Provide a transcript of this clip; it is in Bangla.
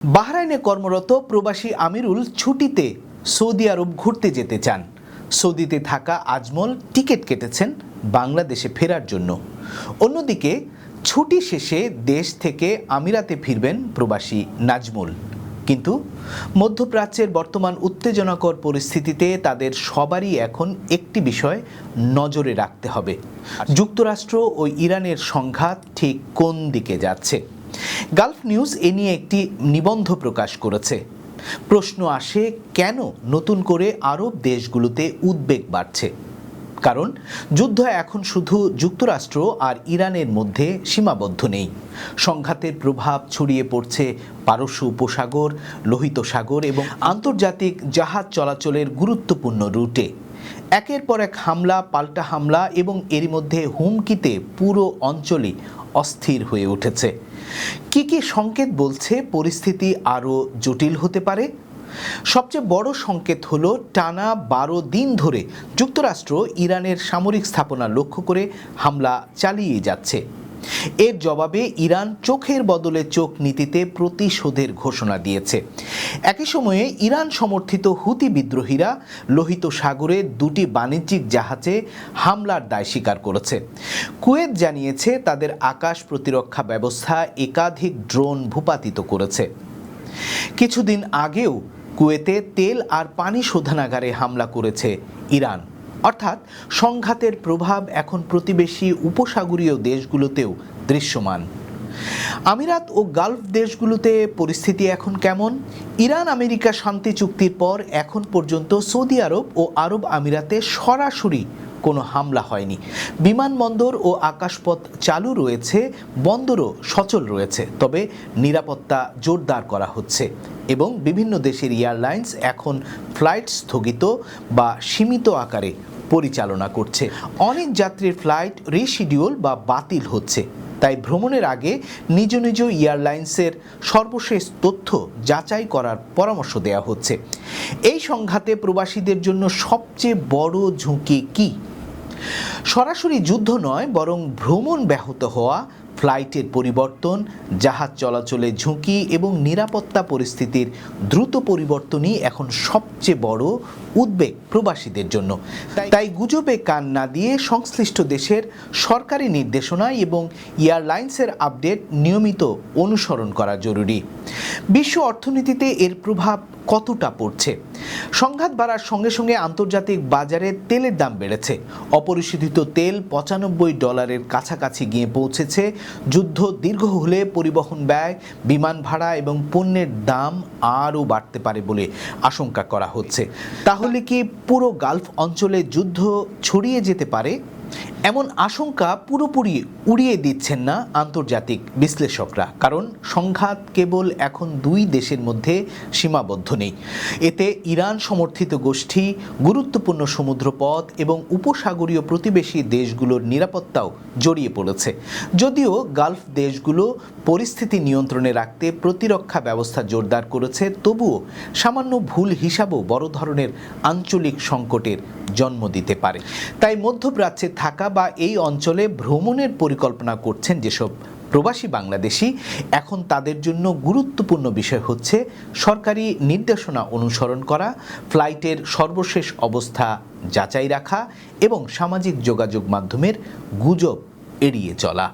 বাহরাইনে কর্মরত প্রবাসী আমিরুল ছুটিতে সৌদি আরব ঘুরতে যেতে চান। সৌদিতে থাকা আজমল টিকিট কেটেছেন বাংলাদেশে ফেরার জন্য। অন্যদিকে ছুটি শেষে দেশ থেকে আমিরাতে ফিরবেন প্রবাসী নাজমুল। কিন্তু মধ্যপ্রাচ্যের বর্তমান উত্তেজনাকর পরিস্থিতিতে তাদের সবারই এখন একটি বিষয় নজরে রাখতে হবে, যুক্তরাষ্ট্র ও ইরানের সংঘাত ঠিক কোন দিকে যাচ্ছে। গালফ নিউজ এ নিয়ে একটি নিবন্ধ প্রকাশ করেছে। প্রশ্ন আসে, কেন নতুন করে আরব দেশগুলোতে উদ্বেগ বাড়ছে? কারণ যুদ্ধ এখন শুধু যুক্তরাষ্ট্র আর ইরানের মধ্যে সীমাবদ্ধ নেই। সংঘাতের প্রভাব ছড়িয়ে পড়ছে পারস্য উপসাগর, লোহিত সাগর এবং আন্তর্জাতিক জাহাজ চলাচলের গুরুত্বপূর্ণ রুটে। একের পর এক হামলা, পাল্টা হামলা এবং এরই মধ্যে হুমকিতে পুরো অঞ্চলই অস্থির হয়ে উঠেছে। কি কি সংকেত বলছে পরিস্থিতি আরও জটিল হতে পারে? সবচেয়ে বড় সংকেত হলো টানা 12 দিন ধরে যুক্তরাষ্ট্র ইরানের সামরিক স্থাপনা লক্ষ্য করে হামলা চালিয়ে যাচ্ছে। এর জবাবে ইরান চোখের বদলে চোখ নীতিতে প্রতিশোধের ঘোষণা দিয়েছে। একই সময়ে ইরান সমর্থিত হুতি বিদ্রোহীরা লোহিত সাগরে 2টি বাণিজ্যিক জাহাজে হামলার দায় স্বীকার করেছে। কুয়েত জানিয়েছে তাদের আকাশ প্রতিরক্ষা ব্যবস্থা একাধিক ড্রোন ভূপাতিত করেছে। কিছুদিন আগেও কুয়েতে তেল আর পানি শোধনাগারে হামলা করেছে ইরান। অর্থাৎ সংঘাতের প্রভাব এখন প্রতিবেশী উপসাগরীয় দেশগুলোতেও দৃশ্যমান। আমিরাত ও গালফ দেশগুলোতে পরিস্থিতি এখন কেমন? ইরান আমেরিকা শান্তি চুক্তির পর এখন পর্যন্ত সৌদি আরব ও আরব আমিরাতে সরাসরি কোনো হামলা হয়নি। বিমানবন্দর ও আকাশপথ চালু রয়েছে, বন্দরও সচল রয়েছে, তবে নিরাপত্তা জোরদার করা হচ্ছে এবং বিভিন্ন দেশের এয়ারলাইন্স এখন ফ্লাইট স্থগিত বা সীমিত আকারে পরিচালনা করছে। অনেক যাত্রীর ফ্লাইট রিশিডিউল বা বাতিল হচ্ছে। তাই ভ্রমণের আগে নিজ নিজ এয়ারলাইন্সের সর্বশেষ তথ্য যাচাই করার পরামর্শ দেওয়া হচ্ছে। এই সংঘাতে প্রবাসীদের জন্য সবচেয়ে বড় ঝুঁকি কি? সরাসরি যুদ্ধ নয়, বরং ভ্রমণ ব্যাহত হওয়া, ফ্লাইটের পরিবর্তন, জাহাজ চলাচলে ঝুঁকি এবং নিরাপত্তা পরিস্থিতির দ্রুত পরিবর্তনই এখন সবচেয়ে বড় উদ্বেগ প্রবাসীদের জন্য। তাই গুজবে কান না দিয়ে সংশ্লিষ্ট দেশের সরকারি নির্দেশনা এবং এয়ারলাইন্সের আপডেট নিয়মিত অনুসরণ করা জরুরি। বিশ্ব অর্থনীতিতে এর প্রভাব কতটা পড়ছে? সংঘাত বাড়ার সঙ্গে সঙ্গে আন্তর্জাতিক বাজারে তেলের দাম বেড়েছে। অপরিশোধিত তেল $95 কাছাকাছি গিয়ে পৌঁছেছে। যুদ্ধ দীর্ঘ হলে পরিবহন ব্যয়, বিমান ভাড়া এবং পণ্যের দাম আরও বাড়তে পারে বলে আশঙ্কা করা হচ্ছে। তাহলে কি পুরো গালফ অঞ্চলে যুদ্ধ ছড়িয়ে যেতে পারে? এমন আশঙ্কা পুরোপুরি উড়িয়ে দিচ্ছেন না আন্তর্জাতিক বিশ্লেষকরা। কারণ সংঘাত কেবল এখন 2 দেশের মধ্যে সীমাবদ্ধ নেই। এতে ইরান সমর্থিত গোষ্ঠী, গুরুত্বপূর্ণ সমুদ্রপথ এবং উপসাগরীয় প্রতিবেশী দেশগুলোর নিরাপত্তাও জড়িয়ে পড়েছে। যদিও গালফ দেশগুলো পরিস্থিতি নিয়ন্ত্রণে রাখতে প্রতিরক্ষা ব্যবস্থা জোরদার করেছে, তবুও সামান্য ভুল হিসাবও বড় ধরনের আঞ্চলিক সংকটের জন্ম দিতে পারে। তাই মধ্যপ্রাচ্যে থাকা বা এই অঞ্চলে ভ্রমণের পরিকল্পনা করছেন যেসব প্রবাসী বাংলাদেশি, এখন তাদের জন্য গুরুত্বপূর্ণ বিষয় হচ্ছে সরকারি নির্দেশনা অনুসরণ করা, ফ্লাইটের সর্বশেষ অবস্থা যাচাই রাখা এবং সামাজিক যোগাযোগ মাধ্যমের গুজব এড়িয়ে চলা।